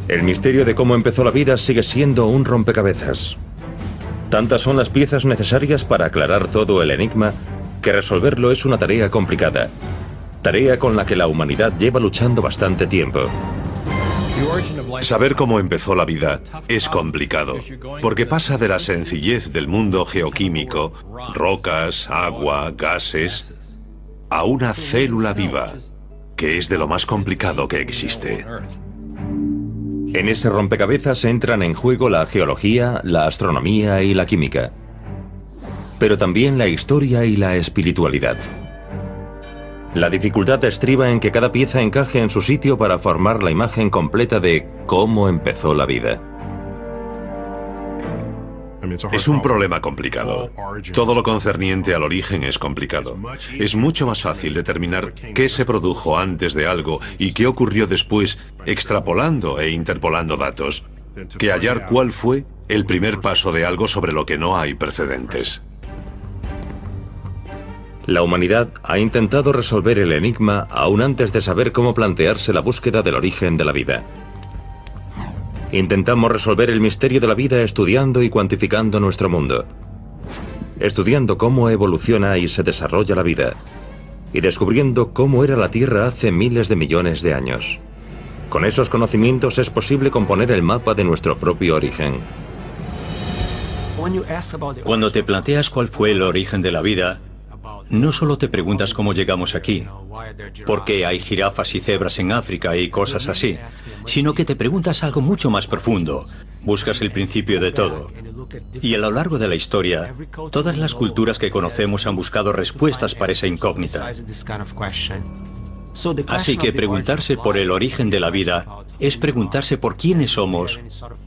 El misterio de cómo empezó la vida sigue siendo un rompecabezas. Tantas son las piezas necesarias para aclarar todo el enigma que resolverlo es una tarea complicada. Tarea con la que la humanidad lleva luchando bastante tiempo. Saber cómo empezó la vida es complicado, porque pasa de la sencillez del mundo geoquímico, rocas, agua, gases, a una célula viva, que es de lo más complicado que existe. En ese rompecabezas entran en juego la geología, la astronomía y la química, pero también la historia y la espiritualidad. La dificultad estriba en que cada pieza encaje en su sitio para formar la imagen completa de cómo empezó la vida. Es un problema complicado. Todo lo concerniente al origen es complicado. Es mucho más fácil determinar qué se produjo antes de algo y qué ocurrió después, extrapolando e interpolando datos, que hallar cuál fue el primer paso de algo sobre lo que no hay precedentes. La humanidad ha intentado resolver el enigma aún antes de saber cómo plantearse la búsqueda del origen de la vida. Intentamos resolver el misterio de la vida estudiando y cuantificando nuestro mundo, estudiando cómo evoluciona y se desarrolla la vida, y descubriendo cómo era la Tierra hace miles de millones de años. Con esos conocimientos es posible componer el mapa de nuestro propio origen. Cuando te planteas cuál fue el origen de la vida, no solo te preguntas cómo llegamos aquí, por qué hay jirafas y cebras en África y cosas así, sino que te preguntas algo mucho más profundo. Buscas el principio de todo. Y a lo largo de la historia, todas las culturas que conocemos han buscado respuestas para esa incógnita. Así que preguntarse por el origen de la vida es preguntarse por quiénes somos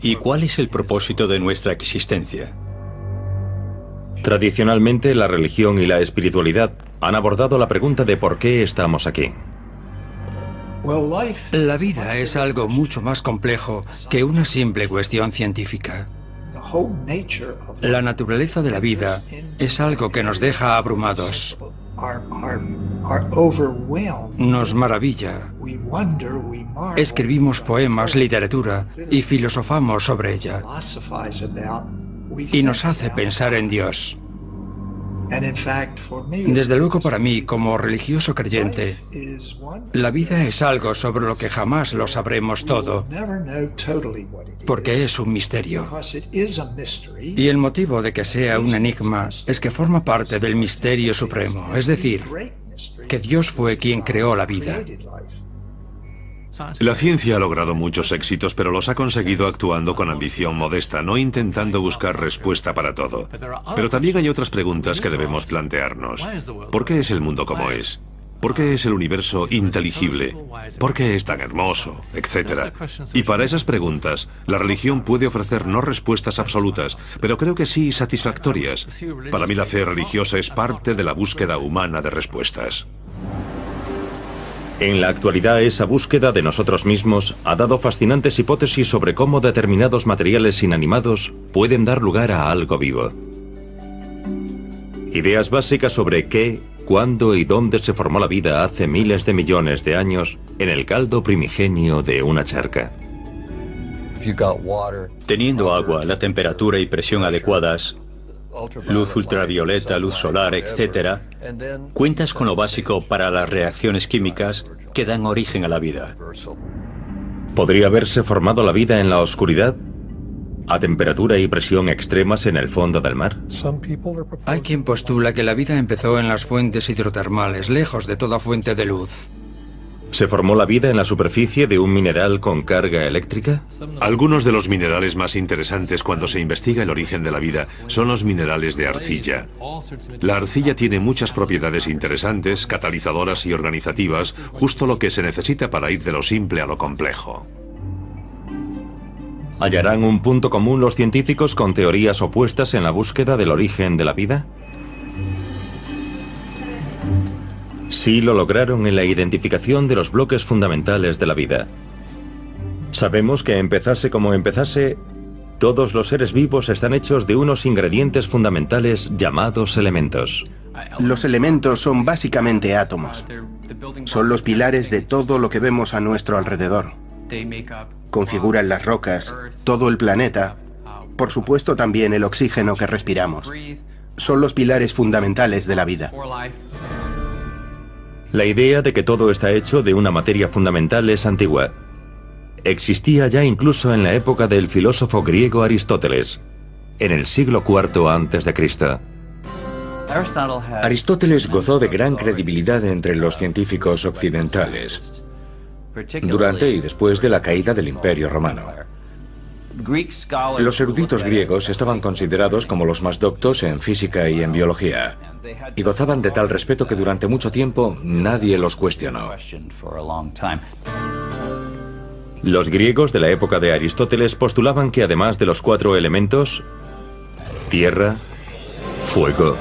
y cuál es el propósito de nuestra existencia. Tradicionalmente, la religión y la espiritualidad han abordado la pregunta de por qué estamos aquí. La vida es algo mucho más complejo que una simple cuestión científica. La naturaleza de la vida es algo que nos deja abrumados. Nos maravilla. Escribimos poemas, literatura y filosofamos sobre ella. Y nos hace pensar en Dios. Desde luego para mí, como religioso creyente, la vida es algo sobre lo que jamás lo sabremos todo, porque es un misterio. Y el motivo de que sea un enigma es que forma parte del misterio supremo, es decir, que Dios fue quien creó la vida. La ciencia ha logrado muchos éxitos, pero los ha conseguido actuando con ambición modesta, no intentando buscar respuesta para todo. Pero también hay otras preguntas que debemos plantearnos. ¿Por qué es el mundo como es? ¿Por qué es el universo inteligible? ¿Por qué es tan hermoso? Etcétera. Y para esas preguntas, la religión puede ofrecer no respuestas absolutas, pero creo que sí satisfactorias. Para mí la fe religiosa es parte de la búsqueda humana de respuestas. En la actualidad, esa búsqueda de nosotros mismos ha dado fascinantes hipótesis sobre cómo determinados materiales inanimados pueden dar lugar a algo vivo. Ideas básicas sobre qué, cuándo y dónde se formó la vida hace miles de millones de años en el caldo primigenio de una charca. Teniendo agua, la temperatura y presión adecuadas, luz ultravioleta, luz solar, etc., cuentas con lo básico para las reacciones químicas que dan origen a la vida. ¿Podría haberse formado la vida en la oscuridad? ¿A temperatura y presión extremas en el fondo del mar? Hay quien postula que la vida empezó en las fuentes hidrotermales, lejos de toda fuente de luz. ¿Se formó la vida en la superficie de un mineral con carga eléctrica? Algunos de los minerales más interesantes cuando se investiga el origen de la vida son los minerales de arcilla. La arcilla tiene muchas propiedades interesantes, catalizadoras y organizativas, justo lo que se necesita para ir de lo simple a lo complejo. ¿Hallarán un punto común los científicos con teorías opuestas en la búsqueda del origen de la vida? Sí lo lograron en la identificación de los bloques fundamentales de la vida. Sabemos que empezase como empezase, todos los seres vivos están hechos de unos ingredientes fundamentales llamados elementos. Los elementos son básicamente átomos. Son los pilares de todo lo que vemos a nuestro alrededor. configuran las rocas, todo el planeta, por supuesto también el oxígeno que respiramos. Son los pilares fundamentales de la vida. La idea de que todo está hecho de una materia fundamental es antigua. Existía ya incluso en la época del filósofo griego Aristóteles, en el siglo IV a.C. Aristóteles gozó de gran credibilidad entre los científicos occidentales durante y después de la caída del Imperio Romano. Los eruditos griegos estaban considerados como los más doctos en física y en biología, y gozaban de tal respeto que durante mucho tiempo nadie los cuestionó. Los griegos de la época de Aristóteles postulaban que además de los 4 elementos, tierra, fuego,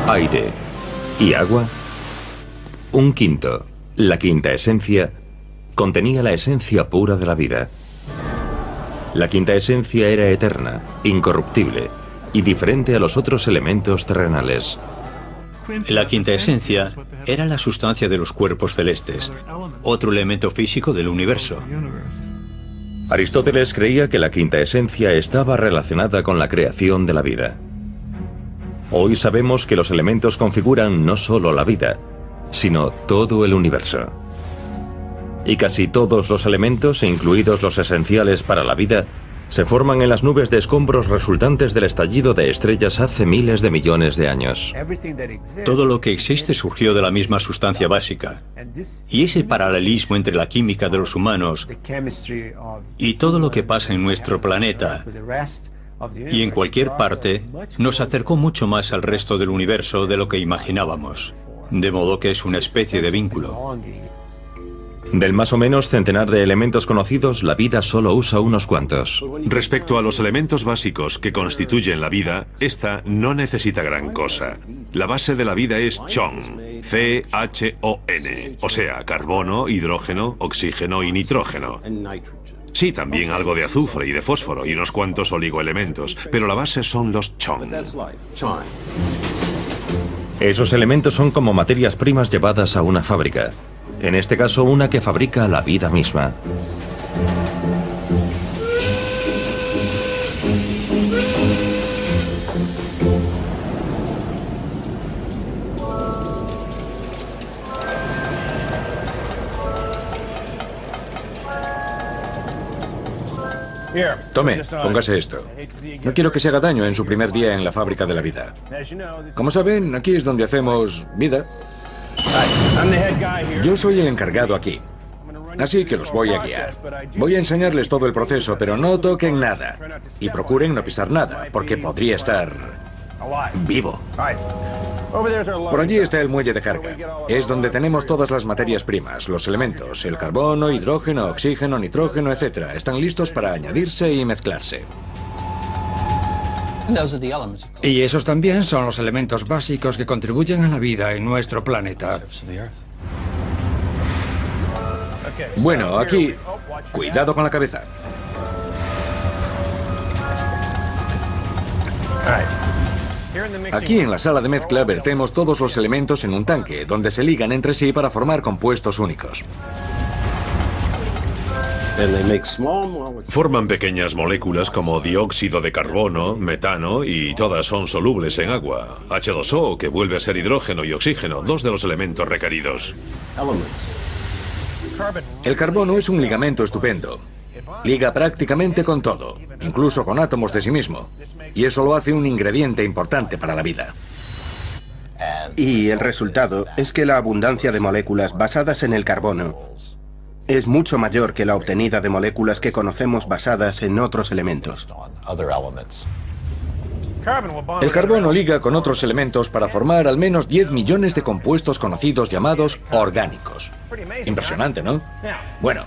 aire y agua, un quinto, la quinta esencia, contenía la esencia pura de la vida. La quinta esencia era eterna, incorruptible y diferente a los otros elementos terrenales. La quinta esencia era la sustancia de los cuerpos celestes, otro elemento físico del universo. Aristóteles creía que la quinta esencia estaba relacionada con la creación de la vida. Hoy sabemos que los elementos configuran no solo la vida, sino todo el universo. Y casi todos los elementos, incluidos los esenciales para la vida, se forman en las nubes de escombros resultantes del estallido de estrellas hace miles de millones de años. Todo lo que existe surgió de la misma sustancia básica. Y ese paralelismo entre la química de los humanos y todo lo que pasa en nuestro planeta y en cualquier parte nos acercó mucho más al resto del universo de lo que imaginábamos. De modo que es una especie de vínculo. Del más o menos centenar de elementos conocidos, la vida solo usa unos cuantos. Respecto a los elementos básicos que constituyen la vida, esta no necesita gran cosa. La base de la vida es CHON, C-H-O-N, o sea, carbono, hidrógeno, oxígeno y nitrógeno. Sí, también algo de azufre y de fósforo y unos cuantos oligoelementos, pero la base son los CHON. Esos elementos son como materias primas llevadas a una fábrica. En este caso, una que fabrica la vida misma. Tome, póngase esto. No quiero que se haga daño en su primer día en la fábrica de la vida. Como saben, aquí es donde hacemos vida. Yo soy el encargado aquí, así que los voy a guiar. Voy a enseñarles todo el proceso, pero no toquen nada. Y procuren no pisar nada, porque podría estar vivo. Por allí está el muelle de carga. Es donde tenemos todas las materias primas, los elementos, el carbono, hidrógeno, oxígeno, nitrógeno, etc. Están listos para añadirse y mezclarse. Y esos también son los elementos básicos que contribuyen a la vida en nuestro planeta. Bueno, aquí, cuidado con la cabeza. Aquí en la sala de mezcla vertemos todos los elementos en un tanque, donde se ligan entre sí para formar compuestos únicos. Forman pequeñas moléculas como dióxido de carbono, metano, y todas son solubles en agua. H2O, que vuelve a ser hidrógeno, y oxígeno, dos de los elementos requeridos. El carbono es un ligamento estupendo. Liga prácticamente con todo, incluso con átomos de sí mismo. Y eso lo hace un ingrediente importante para la vida. Y el resultado es que la abundancia de moléculas basadas en el carbono es mucho mayor que la obtenida de moléculas que conocemos basadas en otros elementos. El carbono liga con otros elementos para formar al menos 10 millones de compuestos conocidos llamados orgánicos. Impresionante, ¿no? Bueno,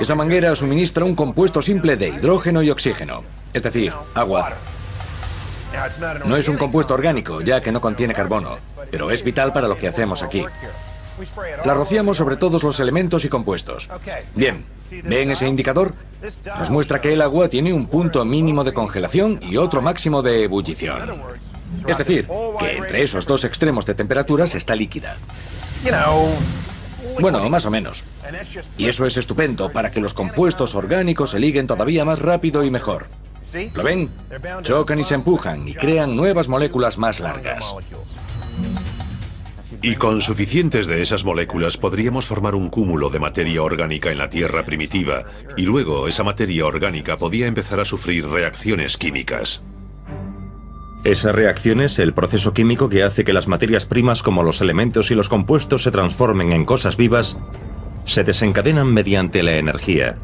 esa manguera suministra un compuesto simple de hidrógeno y oxígeno, es decir, agua. No es un compuesto orgánico, ya que no contiene carbono, pero es vital para lo que hacemos aquí. La rociamos sobre todos los elementos y compuestos. Bien, ¿ven ese indicador? Nos muestra que el agua tiene un punto mínimo de congelación y otro máximo de ebullición. Es decir, que entre esos dos extremos de temperaturas está líquida. Bueno, más o menos. Y eso es estupendo para que los compuestos orgánicos se liguen todavía más rápido y mejor. ¿Lo ven? Chocan y se empujan y crean nuevas moléculas más largas. Y con suficientes de esas moléculas podríamos formar un cúmulo de materia orgánica en la Tierra primitiva, y luego esa materia orgánica podía empezar a sufrir reacciones químicas. Esa reacción es el proceso químico que hace que las materias primas como los elementos y los compuestos se transformen en cosas vivas, se desencadenan mediante la energía.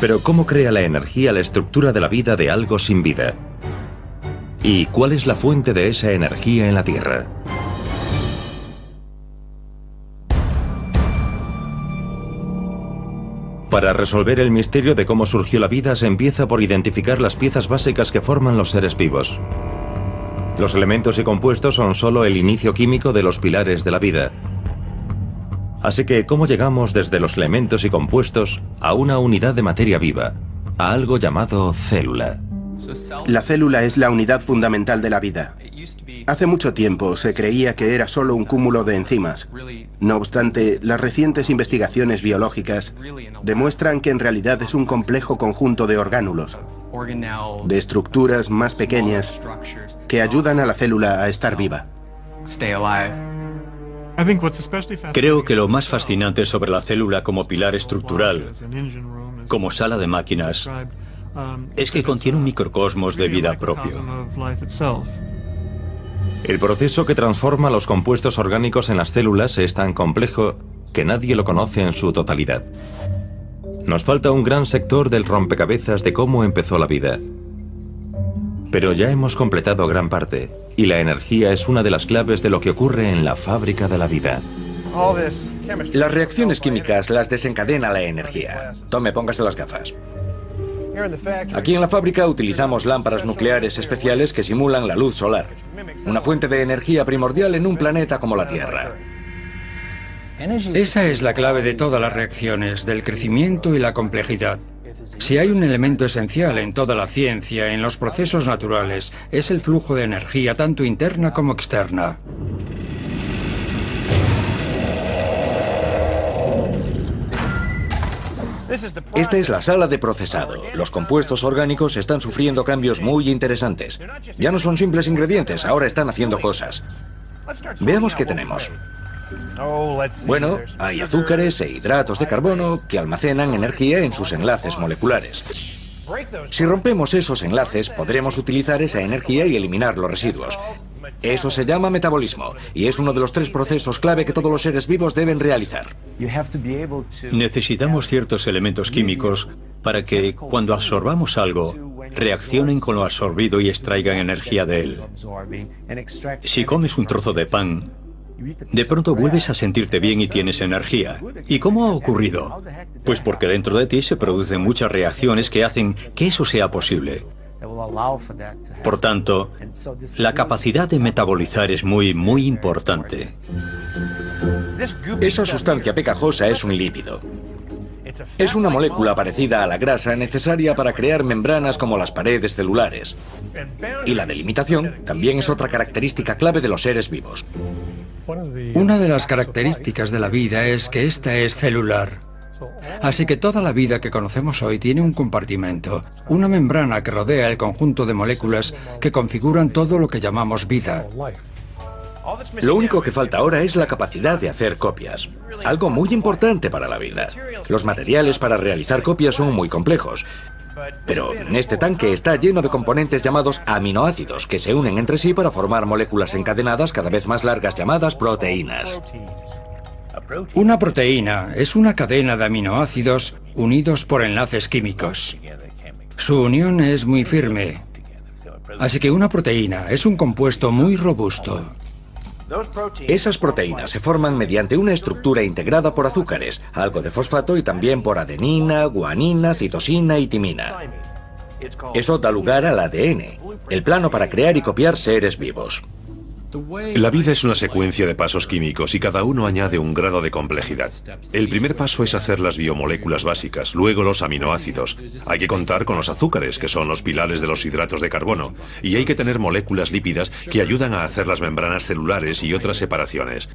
Pero ¿cómo crea la energía la estructura de la vida de algo sin vida? ¿Y cuál es la fuente de esa energía en la Tierra? Para resolver el misterio de cómo surgió la vida se empieza por identificar las piezas básicas que forman los seres vivos. Los elementos y compuestos son solo el inicio químico de los pilares de la vida. Así que, ¿cómo llegamos desde los elementos y compuestos a una unidad de materia viva, a algo llamado célula? La célula es la unidad fundamental de la vida. Hace mucho tiempo se creía que era solo un cúmulo de enzimas. No obstante, las recientes investigaciones biológicas demuestran que en realidad es un complejo conjunto de orgánulos, de estructuras más pequeñas que ayudan a la célula a estar viva. Creo que lo más fascinante sobre la célula como pilar estructural, como sala de máquinas, es que contiene un microcosmos de vida propio. El proceso que transforma los compuestos orgánicos en las células es tan complejo que nadie lo conoce en su totalidad. Nos falta un gran sector del rompecabezas de cómo empezó la vida. Pero ya hemos completado gran parte, y la energía es una de las claves de lo que ocurre en la fábrica de la vida. Las reacciones químicas las desencadena la energía. Tome, póngase las gafas. Aquí en la fábrica utilizamos lámparas nucleares especiales que simulan la luz solar, una fuente de energía primordial en un planeta como la Tierra. Esa es la clave de todas las reacciones, del crecimiento y la complejidad. Si hay un elemento esencial en toda la ciencia, en los procesos naturales, es el flujo de energía, tanto interna como externa. Esta es la sala de procesado. Los compuestos orgánicos están sufriendo cambios muy interesantes. Ya no son simples ingredientes, ahora están haciendo cosas. Veamos qué tenemos. Bueno, hay azúcares e hidratos de carbono que almacenan energía en sus enlaces moleculares. Si rompemos esos enlaces, podremos utilizar esa energía y eliminar los residuos. Eso se llama metabolismo, y es uno de los 3 procesos clave que todos los seres vivos deben realizar. Necesitamos ciertos elementos químicos para que, cuando absorbamos algo, reaccionen con lo absorbido y extraigan energía de él. Si comes un trozo de pan, de pronto vuelves a sentirte bien y tienes energía. ¿Y cómo ha ocurrido? Pues porque dentro de ti se producen muchas reacciones que hacen que eso sea posible. Por tanto, la capacidad de metabolizar es muy importante. Esa sustancia pegajosa es un lípido. Es una molécula parecida a la grasa necesaria para crear membranas como las paredes celulares. Y la delimitación también es otra característica clave de los seres vivos. Una de las características de la vida es que esta es celular. Así que toda la vida que conocemos hoy tiene un compartimento, una membrana que rodea el conjunto de moléculas que configuran todo lo que llamamos vida. Lo único que falta ahora es la capacidad de hacer copias, algo muy importante para la vida. Los materiales para realizar copias son muy complejos, pero este tanque está lleno de componentes llamados aminoácidos que se unen entre sí para formar moléculas encadenadas cada vez más largas llamadas proteínas. Una proteína es una cadena de aminoácidos unidos por enlaces químicos. Su unión es muy firme, así que una proteína es un compuesto muy robusto. Esas proteínas se forman mediante una estructura integrada por azúcares, algo de fosfato y también por adenina, guanina, citosina y timina. Eso da lugar al ADN, el plano para crear y copiar seres vivos. La vida es una secuencia de pasos químicos y cada uno añade un grado de complejidad. El primer paso es hacer las biomoléculas básicas, luego los aminoácidos. Hay que contar con los azúcares, que son los pilares de los hidratos de carbono, y hay que tener moléculas lípidas que ayudan a hacer las membranas celulares y otras separaciones.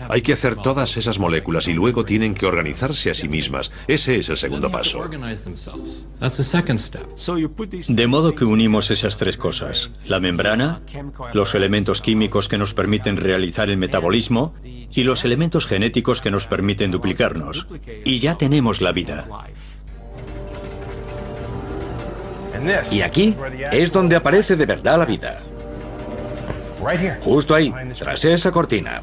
Hay que hacer todas esas moléculas y luego tienen que organizarse a sí mismas. Ese es el segundo paso. De modo que unimos esas tres cosas: la membrana, los elementos químicos que nos permiten realizar el metabolismo y los elementos genéticos que nos permiten duplicarnos. Y ya tenemos la vida. Y aquí es donde aparece de verdad la vida. Justo ahí, tras esa cortina.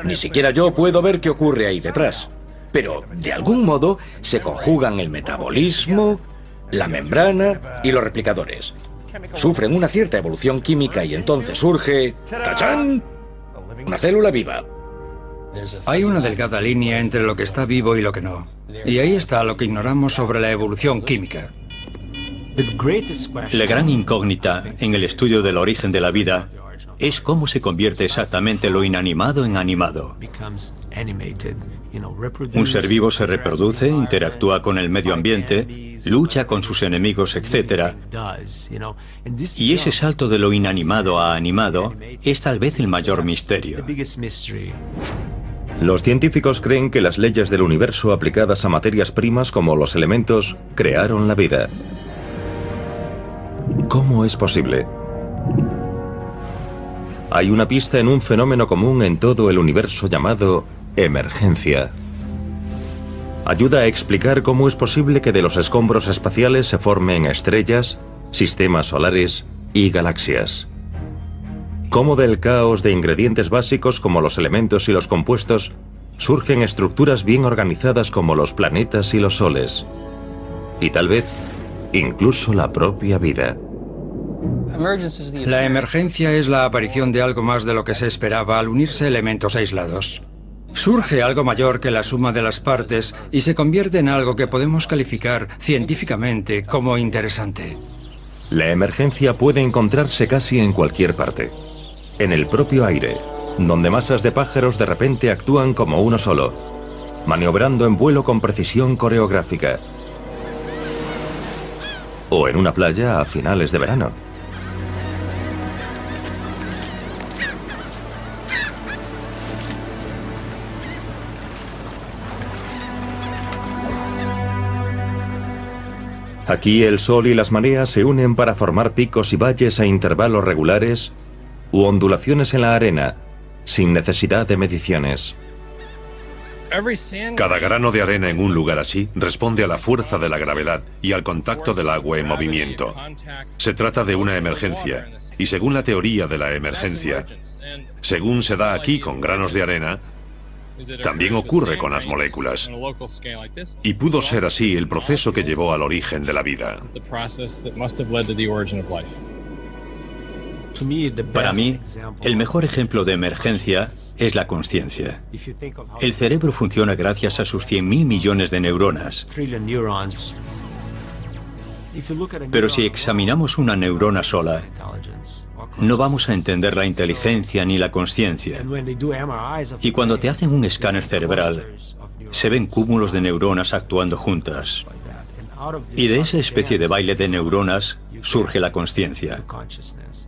Ni siquiera yo puedo ver qué ocurre ahí detrás. Pero, de algún modo, se conjugan el metabolismo, la membrana y los replicadores. Sufren una cierta evolución química y entonces surge... ¡Tachán! Una célula viva. Hay una delgada línea entre lo que está vivo y lo que no. Y ahí está lo que ignoramos sobre la evolución química. La gran incógnita en el estudio del origen de la vida es cómo se convierte exactamente lo inanimado en animado. Un ser vivo se reproduce, interactúa con el medio ambiente, lucha con sus enemigos, etc. Y ese salto de lo inanimado a animado es tal vez el mayor misterio. Los científicos creen que las leyes del universo aplicadas a materias primas como los elementos crearon la vida. ¿Cómo es posible? Hay una pista en un fenómeno común en todo el universo llamado emergencia. Ayuda a explicar cómo es posible que de los escombros espaciales se formen estrellas, sistemas solares y galaxias. Cómo del caos de ingredientes básicos como los elementos y los compuestos surgen estructuras bien organizadas como los planetas y los soles. Y tal vez, incluso la propia vida. La emergencia es la aparición de algo más de lo que se esperaba al unirse elementos aislados. Surge algo mayor que la suma de las partes y se convierte en algo que podemos calificar científicamente como interesante. La emergencia puede encontrarse casi en cualquier parte. En el propio aire, donde masas de pájaros de repente actúan como uno solo, maniobrando en vuelo con precisión coreográfica. O en una playa a finales de verano. Aquí el sol y las mareas se unen para formar picos y valles a intervalos regulares u ondulaciones en la arena, sin necesidad de mediciones. Cada grano de arena en un lugar así responde a la fuerza de la gravedad y al contacto del agua en movimiento. Se trata de una emergencia, y según la teoría de la emergencia, según se da aquí con granos de arena, también ocurre con las moléculas. Y pudo ser así el proceso que llevó al origen de la vida. Para mí, el mejor ejemplo de emergencia es la consciencia. El cerebro funciona gracias a sus 100.000 millones de neuronas. Pero si examinamos una neurona sola, no vamos a entender la inteligencia ni la consciencia. Y cuando te hacen un escáner cerebral, se ven cúmulos de neuronas actuando juntas. Y de esa especie de baile de neuronas surge la consciencia.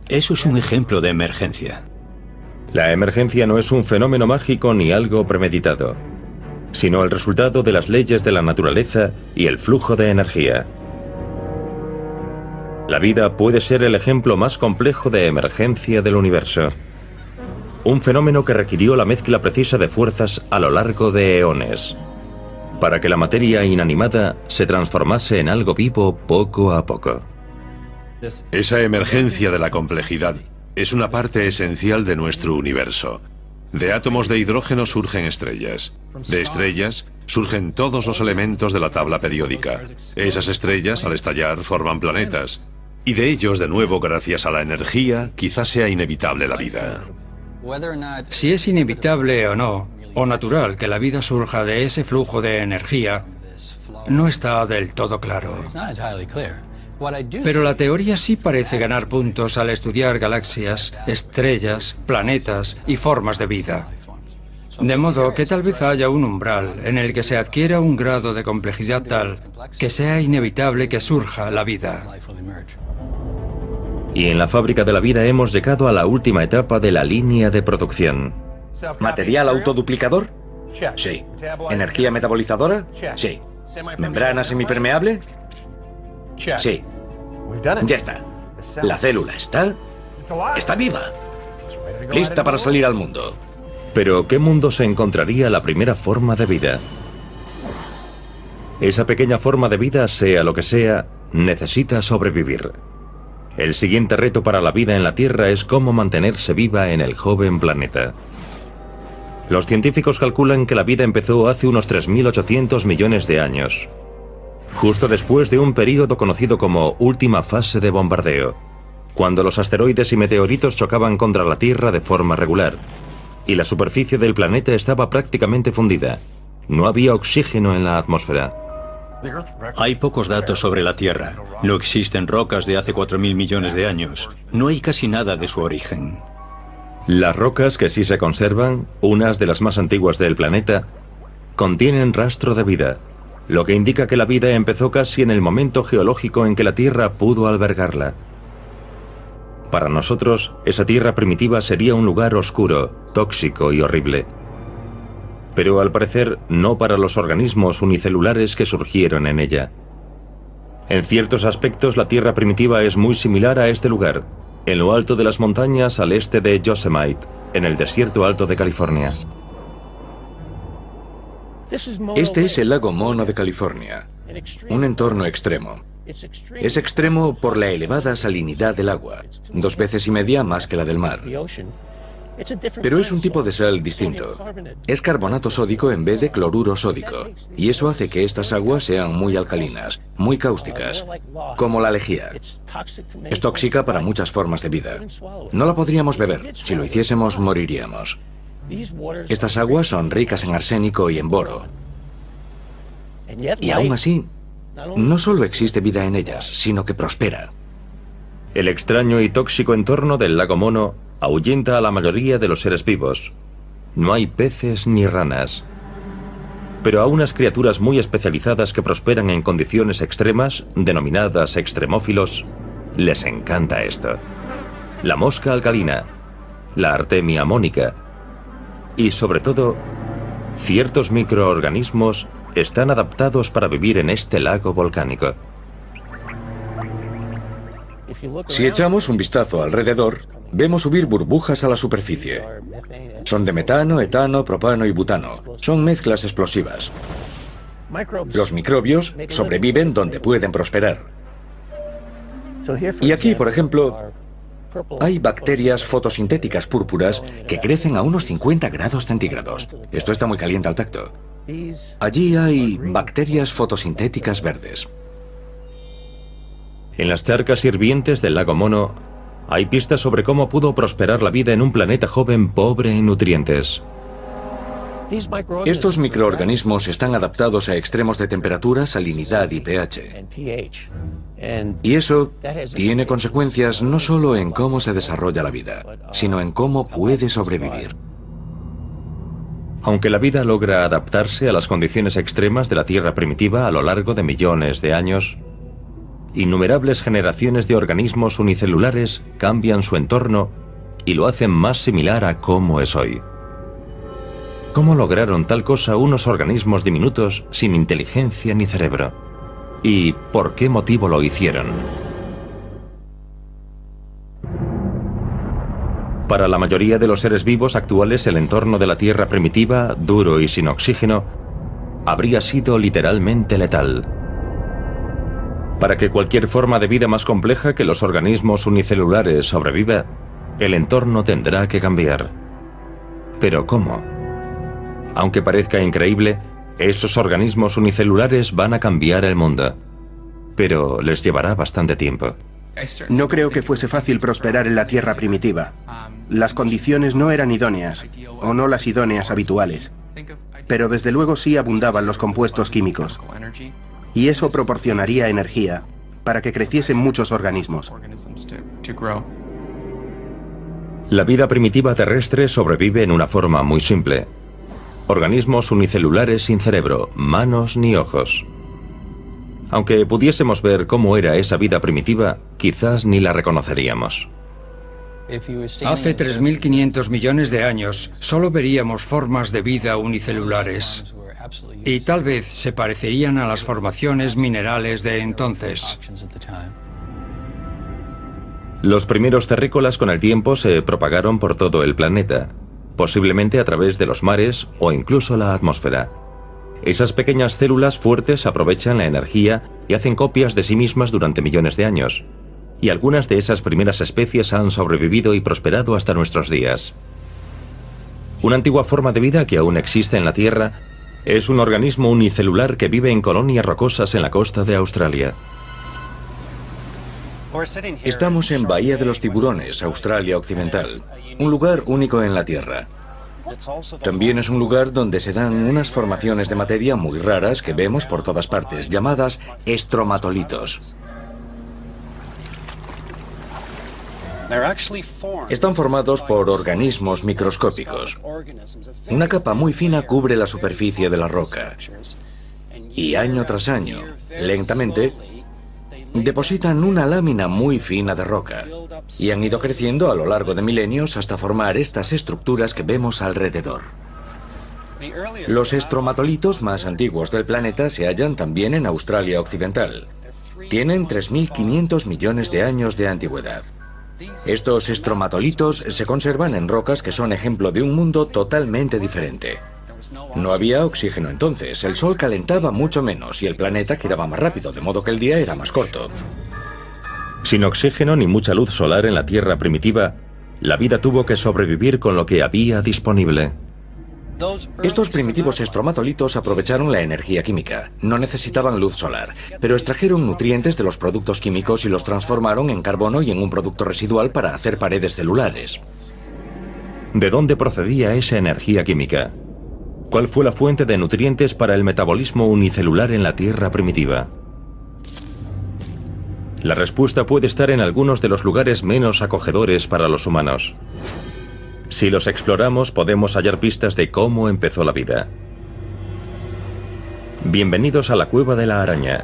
Eso es un ejemplo de emergencia. La emergencia no es un fenómeno mágico ni algo premeditado, sino el resultado de las leyes de la naturaleza y el flujo de energía. La vida puede ser el ejemplo más complejo de emergencia del universo. Un fenómeno que requirió la mezcla precisa de fuerzas a lo largo de eones, para que la materia inanimada se transformase en algo vivo poco a poco. Esa emergencia de la complejidad es una parte esencial de nuestro universo. De átomos de hidrógeno surgen estrellas. De estrellas surgen todos los elementos de la tabla periódica. Esas estrellas, al estallar, forman planetas. Y de ellos, de nuevo, gracias a la energía, quizás sea inevitable la vida. Si es inevitable o no, o natural que la vida surja de ese flujo de energía, no está del todo claro. Pero la teoría sí parece ganar puntos al estudiar galaxias, estrellas, planetas y formas de vida. De modo que tal vez haya un umbral en el que se adquiera un grado de complejidad tal que sea inevitable que surja la vida. Y en la fábrica de la vida hemos llegado a la última etapa de la línea de producción. ¿Material autoduplicador? Sí. ¿Energía metabolizadora? Sí. ¿Membrana semipermeable? Sí. Ya está. La célula está viva. Lista para salir al mundo. Pero ¿qué mundo se encontraría la primera forma de vida? Esa pequeña forma de vida, sea lo que sea, necesita sobrevivir. El siguiente reto para la vida en la Tierra es cómo mantenerse viva en el joven planeta. Los científicos calculan que la vida empezó hace unos 3.800 millones de años, justo después de un período conocido como última fase de bombardeo, cuando los asteroides y meteoritos chocaban contra la Tierra de forma regular, y la superficie del planeta estaba prácticamente fundida. No había oxígeno en la atmósfera. Hay pocos datos sobre la Tierra. No existen rocas de hace 4.000 millones de años. No hay casi nada de su origen. Las rocas que sí se conservan, unas de las más antiguas del planeta, contienen rastro de vida, lo que indica que la vida empezó casi en el momento geológico en que la Tierra pudo albergarla. Para nosotros, esa Tierra primitiva sería un lugar oscuro, tóxico y horrible. Pero al parecer, no para los organismos unicelulares que surgieron en ella. En ciertos aspectos, la Tierra primitiva es muy similar a este lugar, en lo alto de las montañas al este de Yosemite, en el desierto alto de California. Este es el lago Mono de California, un entorno extremo. Es extremo por la elevada salinidad del agua, 2,5 veces más que la del mar. Pero es un tipo de sal distinto. Es carbonato sódico en vez de cloruro sódico, y eso hace que estas aguas sean muy alcalinas, muy cáusticas, como la lejía. Es tóxica para muchas formas de vida. No la podríamos beber. Si lo hiciésemos, moriríamos. Estas aguas son ricas en arsénico y en boro. Y aún así, no solo existe vida en ellas, sino que prospera. El extraño y tóxico entorno del lago Mono ahuyenta a la mayoría de los seres vivos. No hay peces ni ranas. Pero a unas criaturas muy especializadas que prosperan en condiciones extremas, denominadas extremófilos, les encanta esto. La mosca alcalina, la Artemia mónica y, sobre todo, ciertos microorganismos están adaptados para vivir en este lago volcánico. Si echamos un vistazo alrededor, vemos subir burbujas a la superficie. Son de metano, etano, propano y butano. Son mezclas explosivas. Los microbios sobreviven donde pueden prosperar. Y aquí, por ejemplo, hay bacterias fotosintéticas púrpuras que crecen a unos 50 grados centígrados. Esto está muy caliente al tacto. Allí hay bacterias fotosintéticas verdes. En las charcas hirvientes del lago Mono hay pistas sobre cómo pudo prosperar la vida en un planeta joven pobre en nutrientes. Estos microorganismos están adaptados a extremos de temperatura, salinidad y pH. Y eso tiene consecuencias no solo en cómo se desarrolla la vida, sino en cómo puede sobrevivir. Aunque la vida logra adaptarse a las condiciones extremas de la Tierra primitiva a lo largo de millones de años, innumerables generaciones de organismos unicelulares cambian su entorno y lo hacen más similar a cómo es hoy. ¿Cómo lograron tal cosa unos organismos diminutos sin inteligencia ni cerebro? ¿Y por qué motivo lo hicieron? Para la mayoría de los seres vivos actuales, el entorno de la Tierra primitiva, duro y sin oxígeno, habría sido literalmente letal. Para que cualquier forma de vida más compleja que los organismos unicelulares sobreviva, el entorno tendrá que cambiar. ¿Pero cómo? Aunque parezca increíble, esos organismos unicelulares van a cambiar el mundo. Pero les llevará bastante tiempo. No creo que fuese fácil prosperar en la Tierra primitiva. Las condiciones no eran idóneas, o no las idóneas habituales. Pero desde luego sí abundaban los compuestos químicos. Y eso proporcionaría energía, para que creciesen muchos organismos. La vida primitiva terrestre sobrevive en una forma muy simple. Organismos unicelulares sin cerebro, manos ni ojos. Aunque pudiésemos ver cómo era esa vida primitiva, quizás ni la reconoceríamos. Hace 3.500 millones de años, solo veríamos formas de vida unicelulares. Y tal vez se parecerían a las formaciones minerales de entonces. Los primeros terrícolas con el tiempo se propagaron por todo el planeta, posiblemente a través de los mares o incluso la atmósfera. Esas pequeñas células fuertes aprovechan la energía y hacen copias de sí mismas durante millones de años. Y algunas de esas primeras especies han sobrevivido y prosperado hasta nuestros días. Una antigua forma de vida que aún existe en la Tierra es un organismo unicelular que vive en colonias rocosas en la costa de Australia. Estamos en Bahía de los Tiburones, Australia Occidental, un lugar único en la Tierra. También es un lugar donde se dan unas formaciones de materia muy raras que vemos por todas partes, llamadas estromatolitos. Están formados por organismos microscópicos. Una capa muy fina cubre la superficie de la roca. Y año tras año, lentamente, depositan una lámina muy fina de roca. Y han ido creciendo a lo largo de milenios hasta formar estas estructuras que vemos alrededor. Los estromatolitos más antiguos del planeta se hallan también en Australia Occidental. Tienen 3.500 millones de años de antigüedad. Estos estromatolitos se conservan en rocas que son ejemplo de un mundo totalmente diferente. No había oxígeno entonces, el sol calentaba mucho menos y el planeta giraba más rápido, de modo que el día era más corto. Sin oxígeno ni mucha luz solar en la Tierra primitiva, la vida tuvo que sobrevivir con lo que había disponible. Estos primitivos estromatolitos aprovecharon la energía química. No necesitaban luz solar, pero extrajeron nutrientes de los productos químicos y los transformaron en carbono y en un producto residual para hacer paredes celulares. ¿De dónde procedía esa energía química? ¿Cuál fue la fuente de nutrientes para el metabolismo unicelular en la Tierra primitiva? La respuesta puede estar en algunos de los lugares menos acogedores para los humanos. Si los exploramos, podemos hallar pistas de cómo empezó la vida. Bienvenidos a la Cueva de la Araña,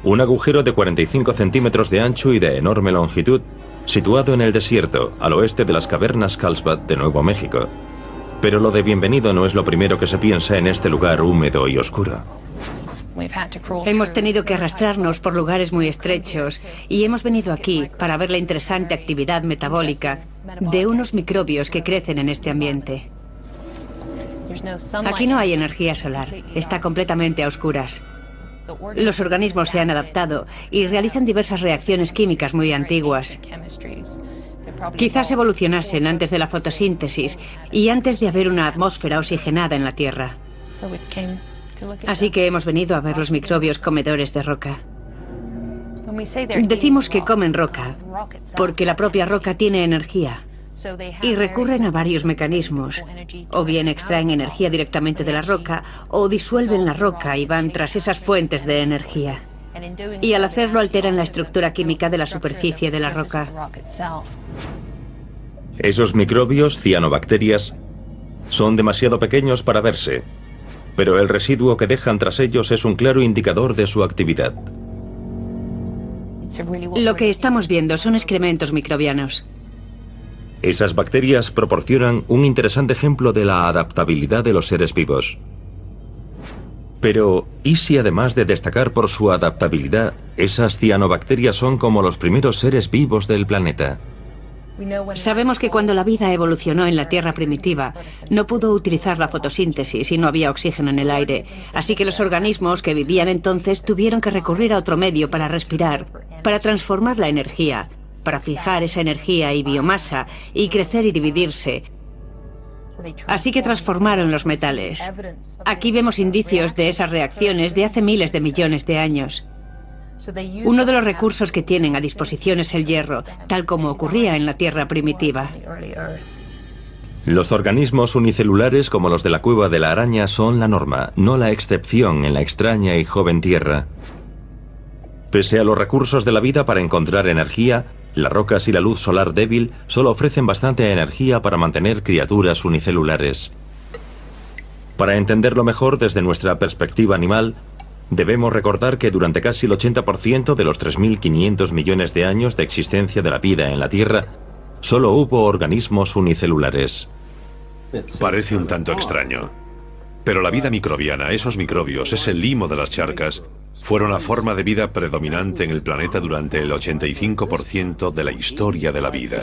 un agujero de 45 centímetros de ancho y de enorme longitud, situado en el desierto, al oeste de las cavernas Carlsbad de Nuevo México. Pero lo de bienvenido no es lo primero que se piensa en este lugar húmedo y oscuro. Hemos tenido que arrastrarnos por lugares muy estrechos y hemos venido aquí para ver la interesante actividad metabólica de unos microbios que crecen en este ambiente. Aquí no hay energía solar, está completamente a oscuras. Los organismos se han adaptado y realizan diversas reacciones químicas muy antiguas. Quizás evolucionasen antes de la fotosíntesis y antes de haber una atmósfera oxigenada en la Tierra. Así que hemos venido a ver los microbios comedores de roca. Decimos que comen roca porque la propia roca tiene energía y recurren a varios mecanismos. O bien extraen energía directamente de la roca o disuelven la roca y van tras esas fuentes de energía. Y al hacerlo alteran la estructura química de la superficie de la roca. Esos microbios, cianobacterias, son demasiado pequeños para verse, pero el residuo que dejan tras ellos es un claro indicador de su actividad. Lo que estamos viendo son excrementos microbianos. Esas bacterias proporcionan un interesante ejemplo de la adaptabilidad de los seres vivos. Pero, ¿y si además de destacar por su adaptabilidad, esas cianobacterias son como los primeros seres vivos del planeta? Sabemos que cuando la vida evolucionó en la Tierra primitiva, no pudo utilizar la fotosíntesis y no había oxígeno en el aire. Así que los organismos que vivían entonces tuvieron que recurrir a otro medio para respirar, para transformar la energía, para fijar esa energía y biomasa y crecer y dividirse. Así que transformaron los metales. Aquí vemos indicios de esas reacciones de hace miles de millones de años. Uno de los recursos que tienen a disposición es el hierro, tal como ocurría en la Tierra primitiva. Los organismos unicelulares como los de la Cueva de la Araña son la norma, no la excepción en la extraña y joven Tierra. Pese a los recursos de la vida para encontrar energía, las rocas y la luz solar débil solo ofrecen bastante energía para mantener criaturas unicelulares. Para entenderlo mejor desde nuestra perspectiva animal, debemos recordar que durante casi el 80% de los 3.500 millones de años de existencia de la vida en la Tierra, solo hubo organismos unicelulares. Parece un tanto extraño. Pero la vida microbiana, esos microbios, ese limo de las charcas, fueron la forma de vida predominante en el planeta durante el 85% de la historia de la vida.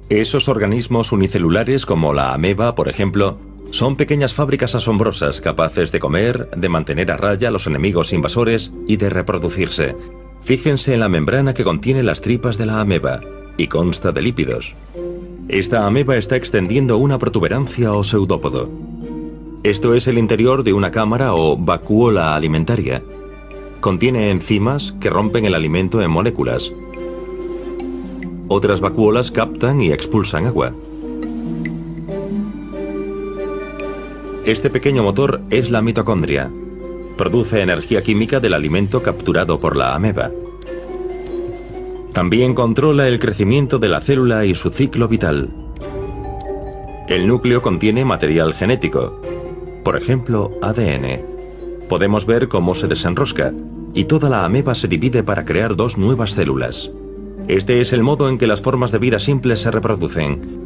Esos organismos unicelulares, como la ameba, por ejemplo, son pequeñas fábricas asombrosas capaces de comer, de mantener a raya a los enemigos invasores y de reproducirse. Fíjense en la membrana que contiene las tripas de la ameba y consta de lípidos. Esta ameba está extendiendo una protuberancia o pseudópodo. Esto es el interior de una cámara o vacuola alimentaria. Contiene enzimas que rompen el alimento en moléculas. Otras vacuolas captan y expulsan agua. Este pequeño motor es la mitocondria. Produce energía química del alimento capturado por la ameba. También controla el crecimiento de la célula y su ciclo vital. El núcleo contiene material genético, por ejemplo, ADN. Podemos ver cómo se desenrosca, y toda la ameba se divide para crear dos nuevas células. Este es el modo en que las formas de vida simples se reproducen.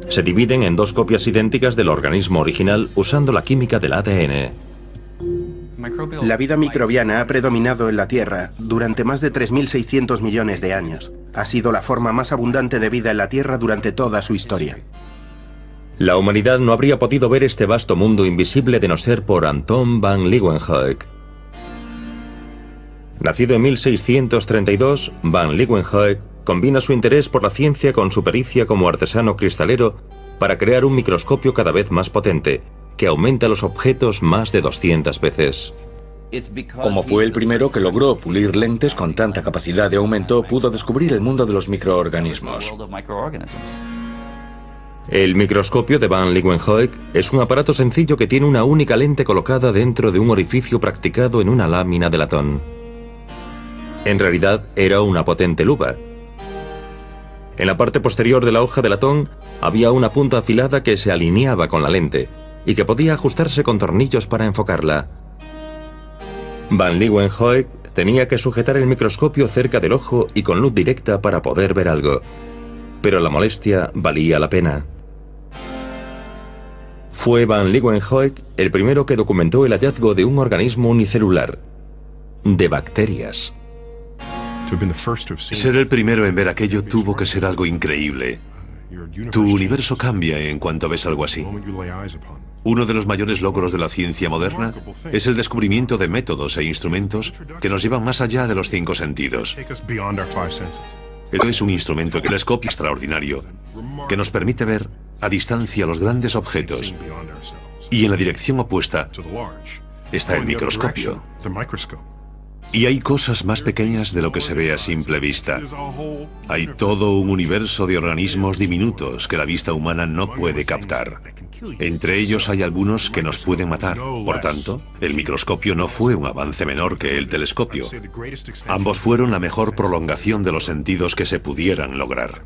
Se dividen en dos copias idénticas del organismo original usando la química del ADN. La vida microbiana ha predominado en la Tierra durante más de 3.600 millones de años. Ha sido la forma más abundante de vida en la Tierra durante toda su historia. La humanidad no habría podido ver este vasto mundo invisible de no ser por Anton van Leeuwenhoek. Nacido en 1632, van Leeuwenhoek combina su interés por la ciencia con su pericia como artesano cristalero para crear un microscopio cada vez más potente, que aumenta los objetos más de 200 veces. Como fue el primero que logró pulir lentes con tanta capacidad de aumento, pudo descubrir el mundo de los microorganismos. El microscopio de van Leeuwenhoek es un aparato sencillo que tiene una única lente colocada dentro de un orificio practicado en una lámina de latón. En realidad era una potente lupa. En la parte posterior de la hoja de latón había una punta afilada que se alineaba con la lente y que podía ajustarse con tornillos para enfocarla. Van Leeuwenhoek tenía que sujetar el microscopio cerca del ojo y con luz directa para poder ver algo. Pero la molestia valía la pena. Fue van Leeuwenhoek el primero que documentó el hallazgo de un organismo unicelular, de bacterias. Ser el primero en ver aquello tuvo que ser algo increíble. Tu universo cambia en cuanto ves algo así. Uno de los mayores logros de la ciencia moderna es el descubrimiento de métodos e instrumentos que nos llevan más allá de los 5 sentidos. Esto es un instrumento, el telescopio extraordinario, que nos permite ver a distancia los grandes objetos. Y en la dirección opuesta está el microscopio. Y hay cosas más pequeñas de lo que se ve a simple vista. Hay todo un universo de organismos diminutos que la vista humana no puede captar. Entre ellos hay algunos que nos pueden matar. Por tanto, el microscopio no fue un avance menor que el telescopio. Ambos fueron la mejor prolongación de los sentidos que se pudieran lograr.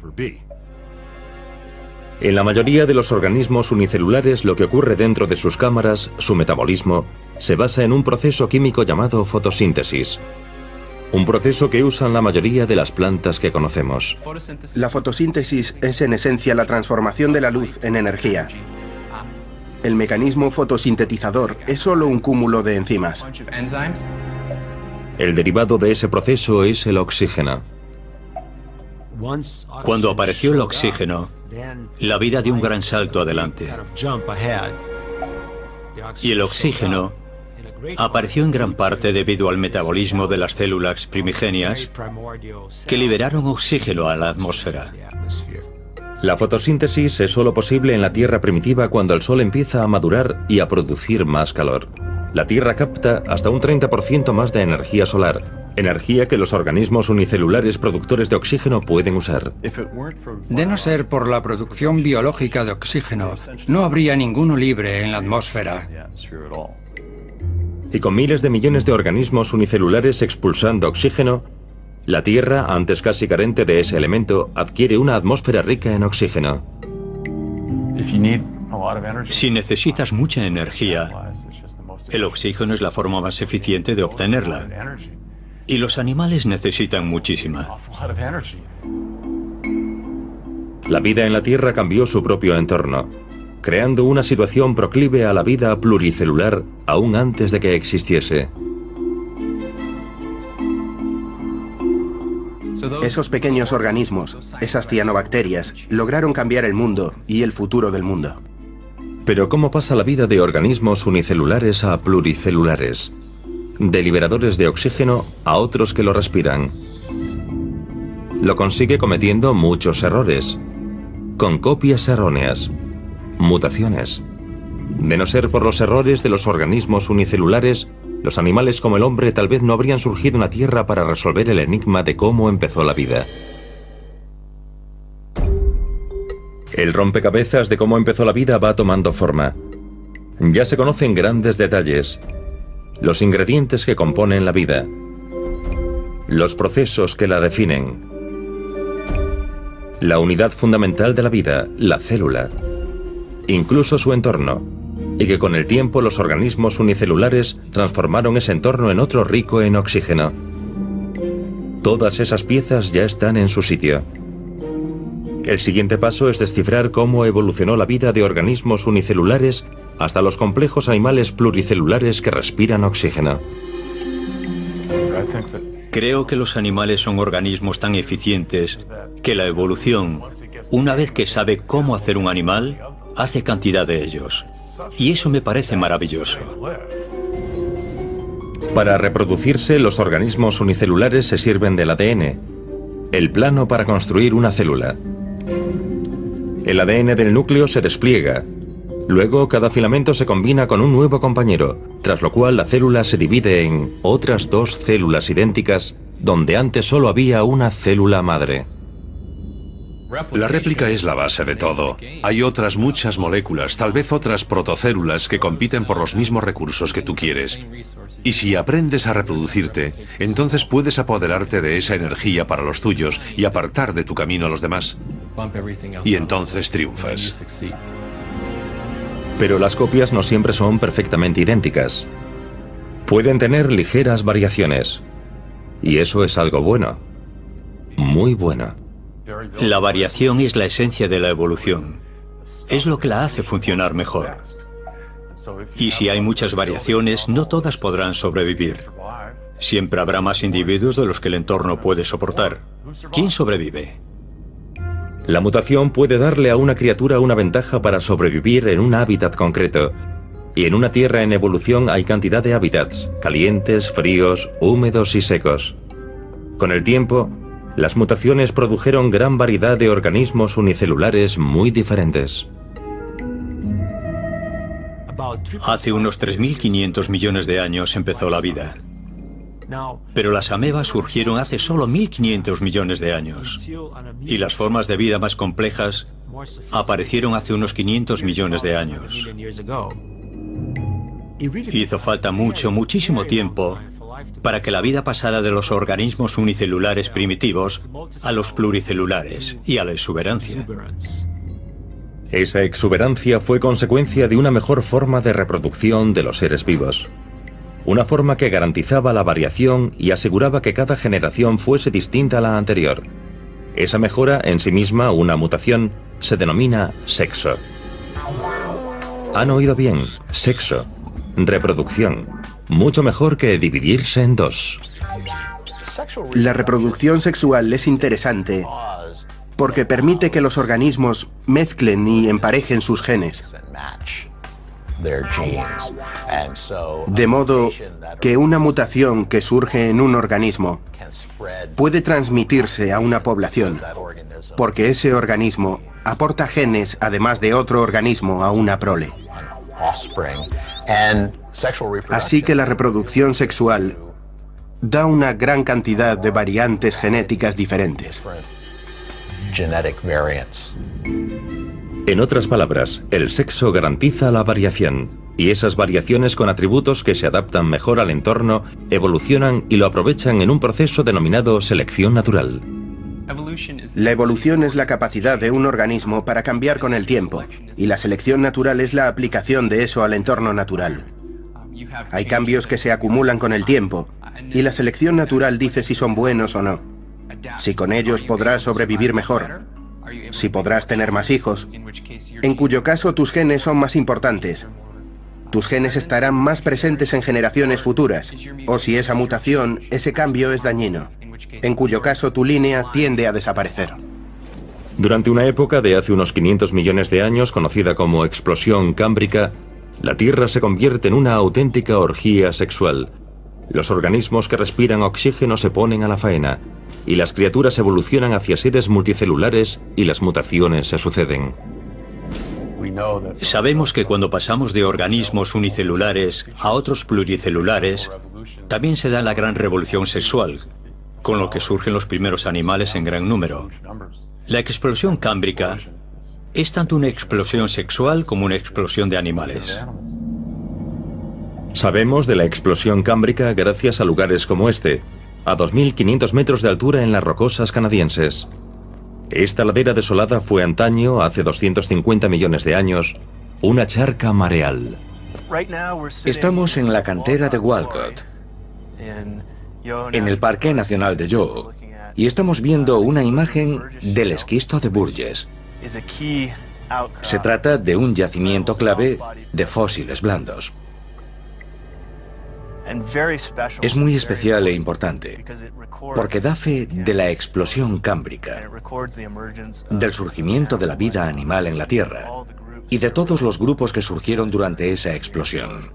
En la mayoría de los organismos unicelulares, lo que ocurre dentro de sus cámaras, su metabolismo, se basa en un proceso químico llamado fotosíntesis. Un proceso que usan la mayoría de las plantas que conocemos. La fotosíntesis es en esencia la transformación de la luz en energía. El mecanismo fotosintetizador es solo un cúmulo de enzimas. El derivado de ese proceso es el oxígeno. Cuando apareció el oxígeno, la vida dio un gran salto adelante. Y el oxígeno apareció en gran parte debido al metabolismo de las células primigenias que liberaron oxígeno a la atmósfera. La fotosíntesis es solo posible en la Tierra primitiva cuando el Sol empieza a madurar y a producir más calor. La Tierra capta hasta un 30% más de energía solar, energía que los organismos unicelulares productores de oxígeno pueden usar. De no ser por la producción biológica de oxígeno, no habría ninguno libre en la atmósfera. Y con miles de millones de organismos unicelulares expulsando oxígeno, la Tierra, antes casi carente de ese elemento, adquiere una atmósfera rica en oxígeno. Si necesitas mucha energía, el oxígeno es la forma más eficiente de obtenerla. Y los animales necesitan muchísima. La vida en la Tierra cambió su propio entorno, creando una situación proclive a la vida pluricelular aún antes de que existiese. Esos pequeños organismos, esas cianobacterias, lograron cambiar el mundo y el futuro del mundo. Pero ¿cómo pasa la vida de organismos unicelulares a pluricelulares? De liberadores de oxígeno a otros que lo respiran. Lo consigue cometiendo muchos errores, con copias erróneas, mutaciones. De no ser por los errores de los organismos unicelulares, los animales como el hombre tal vez no habrían surgido en la Tierra para resolver el enigma de cómo empezó la vida. El rompecabezas de cómo empezó la vida va tomando forma. Ya se conocen grandes detalles, los ingredientes que componen la vida, los procesos que la definen, la unidad fundamental de la vida, la célula, incluso su entorno, y que con el tiempo los organismos unicelulares transformaron ese entorno en otro rico en oxígeno. Todas esas piezas ya están en su sitio. El siguiente paso es descifrar cómo evolucionó la vida de organismos unicelulares hasta los complejos animales pluricelulares que respiran oxígeno. Creo que los animales son organismos tan eficientes que la evolución, una vez que sabe cómo hacer un animal, hace cantidad de ellos. Y eso me parece maravilloso. Para reproducirse, los organismos unicelulares se sirven del ADN, el plano para construir una célula. El ADN del núcleo se despliega. Luego, cada filamento se combina con un nuevo compañero, tras lo cual la célula se divide en otras dos células idénticas, donde antes solo había una célula madre. La réplica es la base de todo. Hay otras muchas moléculas, tal vez otras protocélulas que compiten por los mismos recursos que tú quieres. Y si aprendes a reproducirte, entonces puedes apoderarte de esa energía para los tuyos y apartar de tu camino a los demás. Y entonces triunfas. Pero las copias no siempre son perfectamente idénticas. Pueden tener ligeras variaciones. Y eso es algo bueno. Muy bueno. La variación es la esencia de la evolución. Es lo que la hace funcionar mejor. Y si hay muchas variaciones, no todas podrán sobrevivir. Siempre habrá más individuos de los que el entorno puede soportar. ¿Quién sobrevive? La mutación puede darle a una criatura una ventaja para sobrevivir en un hábitat concreto. Y en una tierra en evolución hay cantidad de hábitats, calientes, fríos, húmedos y secos. Con el tiempo, las mutaciones produjeron gran variedad de organismos unicelulares muy diferentes. Hace unos 3.500 millones de años empezó la vida. Pero las amebas surgieron hace solo 1.500 millones de años. Y las formas de vida más complejas aparecieron hace unos 500 millones de años. Hizo falta muchísimo tiempo para que la vida pasara de los organismos unicelulares primitivos a los pluricelulares y a la exuberancia. Esa exuberancia fue consecuencia de una mejor forma de reproducción de los seres vivos. Una forma que garantizaba la variación y aseguraba que cada generación fuese distinta a la anterior. Esa mejora, en sí misma una mutación, se denomina sexo. Han oído bien, sexo, reproducción. Mucho mejor que dividirse en dos. La reproducción sexual es interesante porque permite que los organismos mezclen y emparejen sus genes. De modo que una mutación que surge en un organismo puede transmitirse a una población, porque ese organismo aporta genes además de otro organismo a una prole. Así que la reproducción sexual da una gran cantidad de variantes genéticas diferentes. En otras palabras, el sexo garantiza la variación. Y esas variaciones con atributos que se adaptan mejor al entorno evolucionan y lo aprovechan en un proceso denominado selección natural. La evolución es la capacidad de un organismo para cambiar con el tiempo, y la selección natural es la aplicación de eso al entorno natural. Hay cambios que se acumulan con el tiempo, y la selección natural dice si son buenos o no. Si con ellos podrás sobrevivir mejor, si podrás tener más hijos, en cuyo caso tus genes son más importantes. Tus genes estarán más presentes en generaciones futuras, o si esa mutación, ese cambio es dañino, en cuyo caso tu línea tiende a desaparecer. Durante una época de hace unos 500 millones de años, conocida como explosión cámbrica, la Tierra se convierte en una auténtica orgía sexual. Los organismos que respiran oxígeno se ponen a la faena, y las criaturas evolucionan hacia seres multicelulares y las mutaciones se suceden. Sabemos que cuando pasamos de organismos unicelulares a otros pluricelulares, también se da la gran revolución sexual, con lo que surgen los primeros animales en gran número. La explosión cámbrica es tanto una explosión sexual como una explosión de animales. Sabemos de la explosión cámbrica gracias a lugares como este, a 2.500 metros de altura en las rocosas canadienses. Esta ladera desolada fue antaño, hace 250 millones de años, una charca mareal. Estamos en la cantera de Walcott, en el Parque Nacional de Yoho, y estamos viendo una imagen del esquisto de Burgess. Se trata de un yacimiento clave de fósiles blandos. Es muy especial e importante, porque da fe de la explosión cámbrica, del surgimiento de la vida animal en la Tierra y de todos los grupos que surgieron durante esa explosión.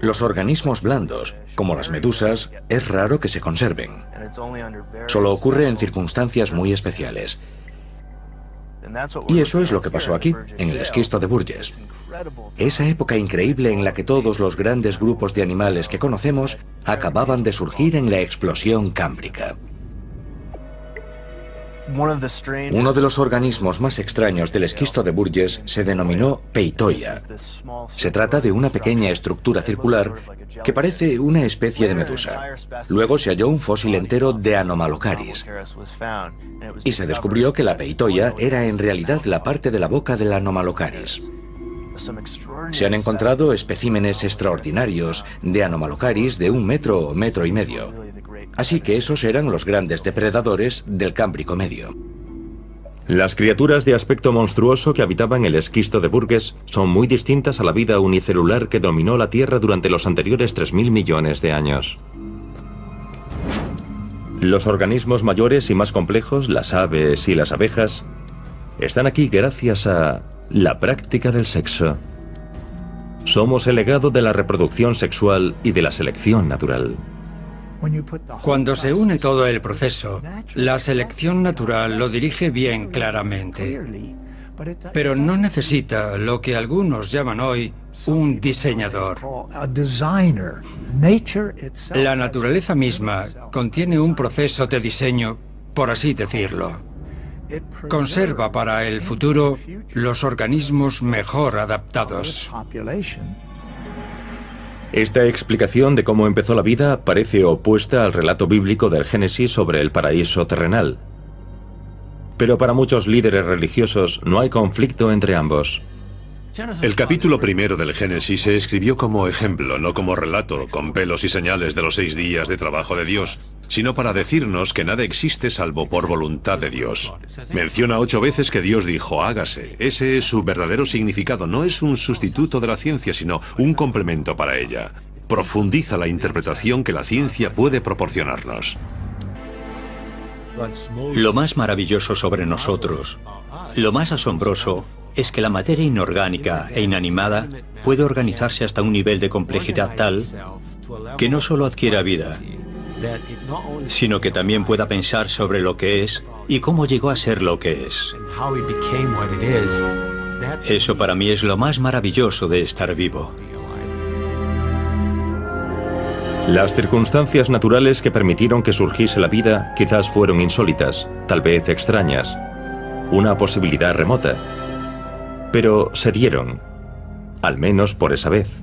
Los organismos blandos, como las medusas, es raro que se conserven. Solo ocurre en circunstancias muy especiales. Y eso es lo que pasó aquí, en el esquisto de Burgess. Esa época increíble en la que todos los grandes grupos de animales que conocemos acababan de surgir en la explosión cámbrica. Uno de los organismos más extraños del esquisto de Burgess se denominó Peitoia. Se trata de una pequeña estructura circular que parece una especie de medusa. Luego se halló un fósil entero de Anomalocaris y se descubrió que la Peitoia era en realidad la parte de la boca del Anomalocaris. Se han encontrado especímenes extraordinarios de Anomalocaris de 1 metro o metro y medio. Así que esos eran los grandes depredadores del Cámbrico medio. Las criaturas de aspecto monstruoso que habitaban el esquisto de Burgess son muy distintas a la vida unicelular que dominó la Tierra durante los anteriores 3.000 millones de años. Los organismos mayores y más complejos, las aves y las abejas, están aquí gracias a la práctica del sexo. Somos el legado de la reproducción sexual y de la selección natural. Cuando se une todo el proceso, la selección natural lo dirige bien claramente. Pero no necesita lo que algunos llaman hoy un diseñador. La naturaleza misma contiene un proceso de diseño, por así decirlo. Conserva para el futuro los organismos mejor adaptados. Esta explicación de cómo empezó la vida parece opuesta al relato bíblico del Génesis sobre el paraíso terrenal. Pero para muchos líderes religiosos no hay conflicto entre ambos. El capítulo 1 del Génesis se escribió como ejemplo, no como relato, con pelos y señales de los 6 días de trabajo de Dios, sino para decirnos que nada existe salvo por voluntad de Dios. Menciona 8 veces que Dios dijo, hágase. Ese es su verdadero significado, no es un sustituto de la ciencia, sino un complemento para ella. Profundiza la interpretación que la ciencia puede proporcionarnos. Lo más maravilloso sobre nosotros, lo más asombroso, es que la materia inorgánica e inanimada puede organizarse hasta un nivel de complejidad tal que no solo adquiera vida, sino que también pueda pensar sobre lo que es y cómo llegó a ser lo que es. Eso para mí es lo más maravilloso de estar vivo. Las circunstancias naturales que permitieron que surgiese la vida quizás fueron insólitas, tal vez extrañas, una posibilidad remota. Pero se dieron, Al menos por esa vez.